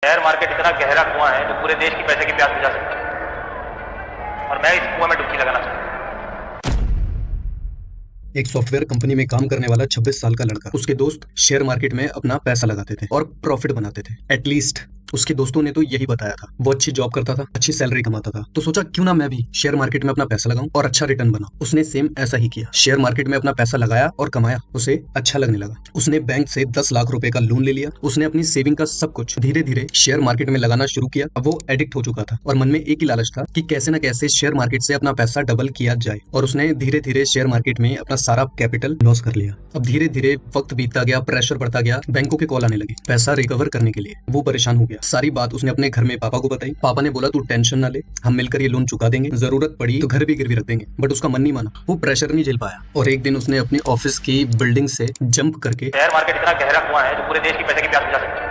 Share market इतना गहरा कुआं है जो पूरे देश की पैसे की प्यास बुझा सकता है, और मैं इस कुआं में डुबकी लगाना चाहता हूं। एक सॉफ्टवेयर कंपनी में काम करने वाला 26 साल का लड़का, उसके दोस्त शेयर मार्केट में अपना पैसा लगाते थे और प्रॉफिट बनाते थे। एटलीस्ट उसके दोस्तों ने तो यही बताया था। वो अच्छी जॉब करता था, अच्छी सैलरी कमाता था, तो सोचा क्यों ना मैं भी शेयर मार्केट में अपना पैसा लगाऊं और अच्छा रिटर्न बनाऊं। उसने सेम ऐसा ही किया, शेयर मार्केट में अपना पैसा लगाया और कमाया, उसे अच्छा लगने लगा। उसने बैंक से 10 लाख रुपए का लोन ले लिया। उसने अपनी सेविंग का सब कुछ धीरे धीरे शेयर मार्केट में लगाना शुरू किया। अब वो एडिक्ट हो चुका था और मन में एक ही लालच था कि कैसे न कैसे शेयर मार्केट से अपना पैसा डबल किया जाए, और उसने धीरे धीरे शेयर मार्केट में अपना सारा कैपिटल लॉस कर लिया। अब धीरे धीरे वक्त बीतता गया, प्रेशर बढ़ता गया, बैंकों के कॉल आने लगे पैसा रिकवर करने के लिए। वो परेशान हो गया। सारी बात उसने अपने घर में पापा को बताई। पापा ने बोला तू टेंशन ना ले, हम मिलकर ये लोन चुका देंगे, जरूरत पड़ी तो घर भी गिरवी रख देंगे। बट उसका मन नहीं माना, वो प्रेशर नहीं झेल पाया और एक दिन उसने अपनी ऑफिस की बिल्डिंग से जंप करके, शेयर मार्केट इतना गहरा कुआं है जो पूरे देश की पैसे की प्यास बुझा सकता है।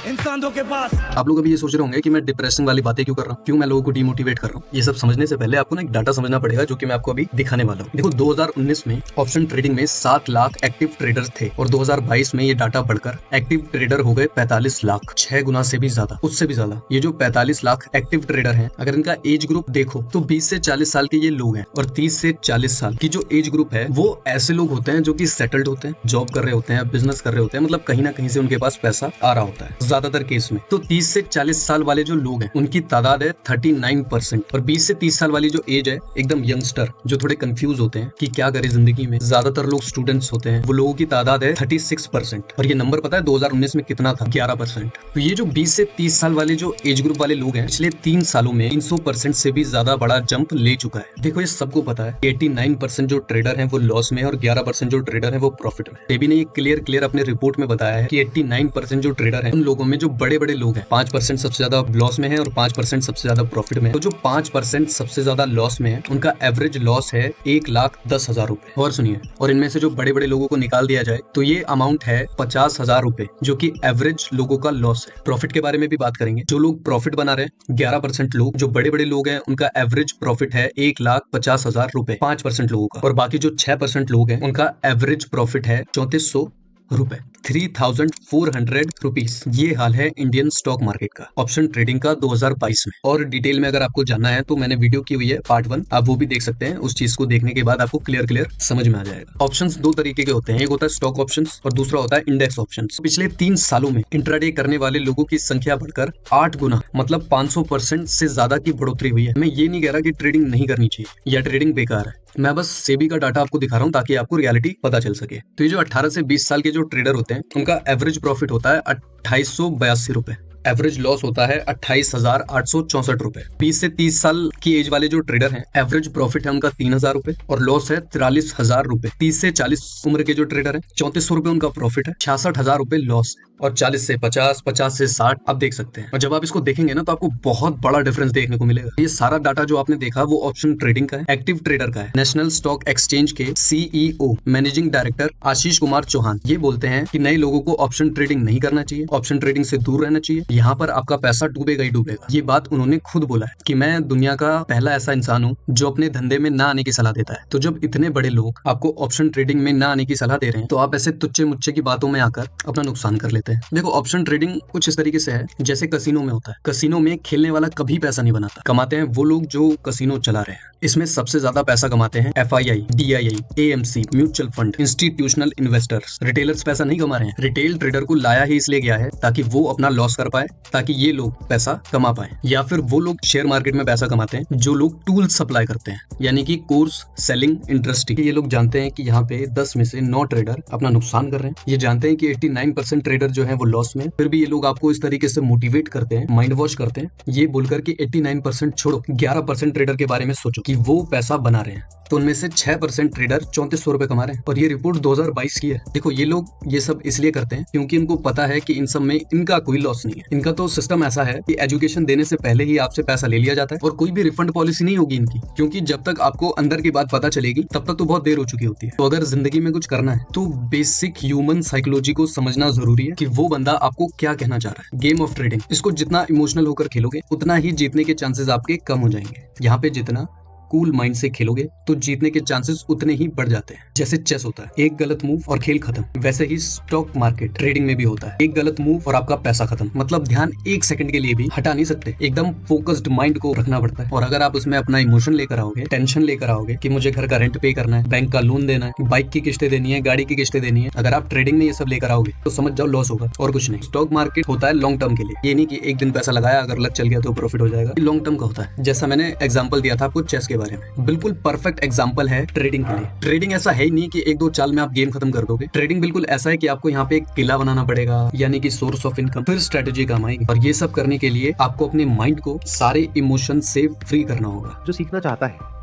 इंसानों के पास। आप लोग अभी ये सोच रहे होंगे कि मैं डिप्रेसिंग वाली बातें क्यों कर रहा हूँ, क्यों मैं लोगों को डिमोटिवेट कर रहा हूँ। ये सब समझने से पहले आपको ना एक डाटा समझना पड़ेगा जो कि मैं आपको अभी दिखाने वाला हूँ। देखो 2019 में ऑप्शन ट्रेडिंग में 7 लाख एक्टिव ट्रेडर्स थे और 2022 में ये डाटा बढ़कर एक्टिव ट्रेडर हो गए 45 लाख, 6 गुना से भी ज्यादा, उससे भी ज्यादा। ये जो 45 लाख एक्टिव ट्रेडर हैं, अगर इनका एज ग्रुप देखो तो 20 से 40 साल के ये लोग हैं, और 30 से 40 साल की जो एज ग्रुप है वो ऐसे लोग होते हैं जो कि सेटल्ड होते हैं, जॉब कर रहे होते हैं, बिजनेस कर रहे होते हैं, मतलब कहीं ना कहीं से उनके पास पैसा आ रहा होता है ज्यादातर केस में। तो 30 से 40 साल वाले जो लोग हैं उनकी तादाद है 39%, और 20 से 30 साल वाली जो एज है एकदम यंगस्टर जो थोड़े कंफ्यूज होते हैं कि क्या करें जिंदगी में, ज्यादातर लोग स्टूडेंट्स होते हैं, वो लोगों की तादाद है 36%। और ये नंबर पता है 2019 में कितना था? 11%। तो ये जो 20 से 30 साल वाले जो एज ग्रुप वाले लोग हैं पिछले 3 सालों में 300% से भी ज्यादा बड़ा जंप ले चुका है। देखो ये सबको पता है 89% जो ट्रेडर है वो लॉस में है और 11% जो ट्रेडर है वो प्रॉफिट में। सेबी ने ये क्लियर अपने रिपोर्ट में बताया है कि 89% जो ट्रेडर है उन लोगों में जो बड़े लोग हैं 5% सबसे ज्यादा लॉस में है और 5% सबसे ज्यादा प्रॉफिट में है। तो जो 5% सबसे ज्यादा लॉस में है उनका एवरेज लॉस है 1,10,000 रुपए। और सुनिए, और इनमें से जो बड़े लोगों को निकाल दिया जाए तो ये अमाउंट है 50,000 रुपए, जो कि एवरेज लोगों का लॉस है। प्रॉफिट के बारे में भी बात करेंगे। जो लोग प्रॉफिट बना रहे हैं 11% लोग, जो बड़े लोग हैं उनका एवरेज प्रॉफिट है 1,50,000 रुपए 5% लोगों का, और बाकी जो 6% लोग हैं उनका एवरेज प्रॉफिट है 3400 रुपए, 3,400 रुपीज। ये हाल है इंडियन स्टॉक मार्केट का, ऑप्शन ट्रेडिंग का 2022 में। और डिटेल में अगर आपको जानना है तो मैंने वीडियो की हुई है पार्ट 1, आप वो भी देख सकते हैं। उस चीज को देखने के बाद आपको क्लियर समझ में आ जाएगा। ऑप्शंस 2 तरीके के होते हैं, एक होता है स्टॉक ऑप्शंस और दूसरा होता है इंडेक्स ऑप्शंस। पिछले 3 सालों में इंट्राडे करने वाले लोगों की संख्या बढ़कर 8 गुना, मतलब 500% से ज्यादा की बढ़ोतरी हुई है। मैं ये नहीं कह रहा कि ट्रेडिंग नहीं करनी चाहिए या ट्रेडिंग बेकार है, मैं बस सेबी का डाटा आपको दिखा रहा हूँ ताकि आपको रियलिटी पता चल सके। तो ये जो 18 से 20 साल के जो ट्रेडर होते हैं उनका एवरेज प्रॉफिट होता है 2882 रुपए, एवरेज लॉस होता है 28,864 रुपए। 20 से 30 साल की एज वाले जो ट्रेडर हैं एवरेज प्रॉफिट है उनका 3,000 रुपए और लॉस है 43,000 रुपए। 30 से 40 उम्र के जो ट्रेडर हैं 3400 रुपए उनका प्रॉफिट है, 66,000 रुपए लॉस, और 40 से 50, 50 से 60 आप देख सकते हैं। और जब आप इसको देखेंगे ना तो आपको बहुत बड़ा डिफरेंस देखने को मिलेगा। ये सारा डाटा जो आपने देखा वो ऑप्शन ट्रेडिंग का है, एक्टिव ट्रेडर का है। नेशनल स्टॉक एक्सचेंज के CEO managing director Ashish Kumar Chauhan ये बोलते हैं कि नए लोगों को ऑप्शन ट्रेडिंग नहीं करना चाहिए, ऑप्शन ट्रेडिंग से दूर रहना चाहिए, यहाँ पर आपका पैसा डूबेगा ही डूबेगा। ये बात उन्होंने खुद बोला है कि मैं दुनिया का पहला ऐसा इंसान हूँ जो अपने धंधे में ना आने की सलाह देता है। तो जब इतने बड़े लोग आपको ऑप्शन ट्रेडिंग में ना आने की सलाह दे रहे हैं तो आप ऐसे तुच्चे मुच्चे की बातों में आकर अपना नुकसान कर लेते हैं। देखो ऑप्शन ट्रेडिंग कुछ इस तरीके से है जैसे कसिनो में होता है। कसिनो में खेलने वाला कभी पैसा नहीं बनाता, कमाते हैं वो लोग जो कसिनो चला रहे हैं। इसमें सबसे ज्यादा पैसा कमाते हैं FII, DII, AMC, mutual fund, institutional investors. Retailers पैसा नहीं कमा रहे हैं। रिटेल ट्रेडर को लाया ही इसलिए गया है ताकि वो अपना लॉस कर पाए, ताकि ये लोग पैसा कमा पाए। या फिर वो लोग शेयर मार्केट में पैसा कमाते हैं जो लोग टूल सप्लाई करते हैं, यानी कि कोर्स सेलिंग इंडस्ट्री। ये लोग जानते हैं कि यहाँ पे 10 में से 9 ट्रेडर अपना नुकसान कर रहे हैं। ये जानते हैं कि 89% ट्रेडर जो है वो लॉस में, फिर भी ये लोग आपको इस तरीके से मोटिवेट करते हैं, माइंड वॉश करते हैं, ये बोलकर कि 89% छोड़ो, 11% ट्रेडर के बारे में सोचो कि वो पैसा बना रहे हैं। तो उनमें से 6% ट्रेडर 3400 रुपए कमा रहे हैं, और ये रिपोर्ट 2022 की है। देखो ये लोग ये सब इसलिए करते हैं क्योंकि इनको पता है कि इन सब में इनका कोई लॉस नहीं है। इनका तो सिस्टम ऐसा है कि एजुकेशन देने से पहले ही आपसे पैसा ले लिया जाता है और कोई भी रिफंड पॉलिसी नहीं होगी इनकी, क्योंकि जब तक आपको अंदर की बात पता चलेगी तब तक तो बहुत देर हो चुकी होती है। तो अगर जिंदगी में कुछ करना है तो बेसिक ह्यूमन साइकोलॉजी को समझना जरूरी है कि वो बंदा आपको क्या कहना चाह रहा है। गेम ऑफ ट्रेडिंग, इसको जितना इमोशनल होकर खेलोगे उतना ही जीतने के चांसेस आपके कम हो जाएंगे। यहाँ पे जितना कूल माइंड से खेलोगे तो जीतने के चांसेस उतने ही बढ़ जाते हैं। जैसे चेस होता है, एक गलत मूव और खेल खत्म, वैसे ही स्टॉक मार्केट ट्रेडिंग में भी होता है, एक गलत मूव और आपका पैसा खत्म। मतलब ध्यान एक सेकंड के लिए भी हटा नहीं सकते, एकदम फोकस्ड माइंड को रखना पड़ता है। और अगर आप उसमें अपना इमोशन लेकर आओगे, टेंशन लेकर आओगे कि मुझे घर का रेंट पे करना है, बैंक का लोन देना है, बाइक की किस्तें देनी है, गाड़ी की किस्तें देनी है, अगर आप ट्रेडिंग में ये सब लेकर आओगे तो समझ जाओ लॉस होगा और कुछ नहीं। स्टॉक मार्केट होता है लॉन्ग टर्म के लिए, ये नहीं कि एक दिन पैसा लगाया अगर लग चल गया तो प्रॉफिट हो जाएगा। लॉन्ग टर्म का होता है। जैसा मैंने एग्जांपल दिया था आपको चेस के बारे में, बिल्कुल परफेक्ट एग्जांपल है ट्रेडिंग के लिए। ट्रेडिंग ऐसा है ही नहीं कि एक दो चाल में आप गेम खत्म कर दोगे। ट्रेडिंग बिल्कुल ऐसा है कि आपको यहाँ पे एक किला बनाना पड़ेगा, यानी कि सोर्स ऑफ इनकम, फिर स्ट्रेटेजी काम आएगी। और ये सब करने के लिए आपको अपने माइंड को सारे इमोशन से फ्री करना होगा। जो सीखना चाहता है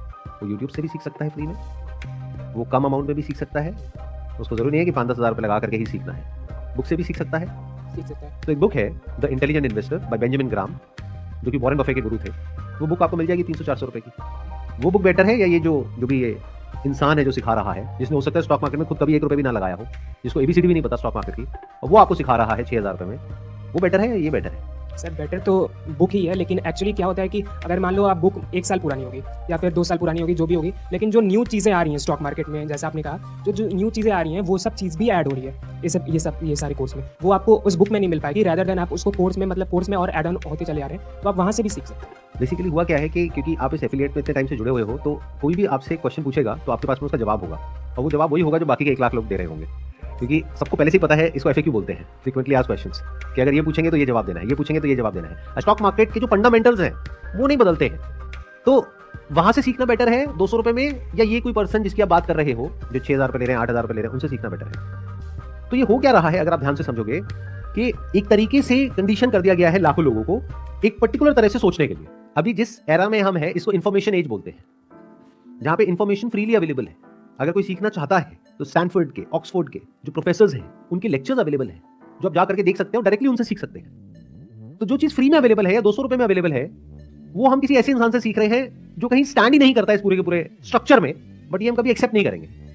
वो यूट्यूब से भी सीख सकता है फ्री में, वो कम अमाउंट में भी सीख सकता है, उसको जरूरी नहीं है कि 5-10 हज़ार रुपये लगा करके ही सीखना है, बुक से भी सीख सकता है। तो एक बुक है the intelligent investor by Benjamin Graham, जो कि वॉरेन बफे के गुरु थे। वो बुक आपको मिल जाएगी 300-400 रुपए की। वो बुक बेटर है या ये जो भी ये इंसान है जो सिखा रहा है, जिसने हो सकता है स्टॉक मार्केट में खुद कभी 1 रुपये भी ना लगाया हो, जिसको एबीसीडी भी नहीं पता स्टॉक मार्केट की, और वो आपको सिखा रहा है 6,000 रुपये में, वो बेटर है या ये बेटर है? सर बेटर तो बुक ही है, लेकिन एक्चुअली क्या होता है कि अगर मान लो आप बुक 1 साल पुरानी होगी या फिर 2 साल पुरानी होगी, जो भी होगी, लेकिन जो न्यू चीज़ें आ रही हैं स्टॉक मार्केट में, जैसा आपने कहा, जो न्यू चीज़ें आ रही हैं वो सब चीज़ भी ऐड हो रही है ये सारे कोर्स में, वो आपको उस बुक में नहीं मिल पाएगी। रैदर देन आप उसको कोर्स में और ऐड ऑन होते चले आ रहे हैं, तो आप वहाँ से भी सीख सकते हैं। बेसिकली हुआ क्या है कि क्योंकि आप इस एफिलिएट में इतने टाइम से जुड़े हुए हो, तो कोई भी आपसे क्वेश्चन पूछेगा तो आपके पास में उसका जवाब होगा, और वो जवाब वही होगा जो बाकी के 1 लाख लोग दे रहे होंगे, क्योंकि सबको पहले से ही पता है। इसको एफएक्यू बोलते हैं, फ्रीक्वेंटली आस्क्ड क्वेश्चंस, कि अगर ये पूछेंगे तो ये जवाब देना है, ये पूछेंगे तो ये जवाब देना है। स्टॉक मार्केट के जो फंडामेंटल्स हैं वो नहीं बदलते हैं, तो वहां से सीखना बेटर है 200 रुपए में, या ये कोई पर्सन जिसकी आप बात कर रहे हो जो 6,000 रुपए ले रहे हैं, 8,000 रुपए ले रहे हैं, उनसे सीखना बेटर है। तो ये हो क्या रहा है अगर आप ध्यान से समझोगे कि एक तरीके से कंडीशन कर दिया गया है लाखों लोगों को एक पर्टिकुलर तरह से सोचने के लिए। अभी जिस एरा में हम हैं इसको इन्फॉर्मेशन एज बोलते हैं, जहां पे इन्फॉर्मेशन फ्रीली अवेलेबल है। अगर कोई सीखना चाहता है तो स्टैनफोर्ड के, ऑक्सफोर्ड के जो प्रोफेसर्स हैं उनके लेक्चर्स अवेलेबल हैं, जो आप जा करके देख सकते हो, डायरेक्टली उनसे सीख सकते हैं। तो जो चीज फ्री में अवेलेबल है या 200 रुपए में अवेलेबल है, वो हम किसी ऐसे इंसान से सीख रहे हैं जो कहीं स्टैंड ही नहीं करता है इस पूरे के पूरे स्ट्रक्चर में, बट ये हम कभी एक्सेप्ट नहीं करेंगे।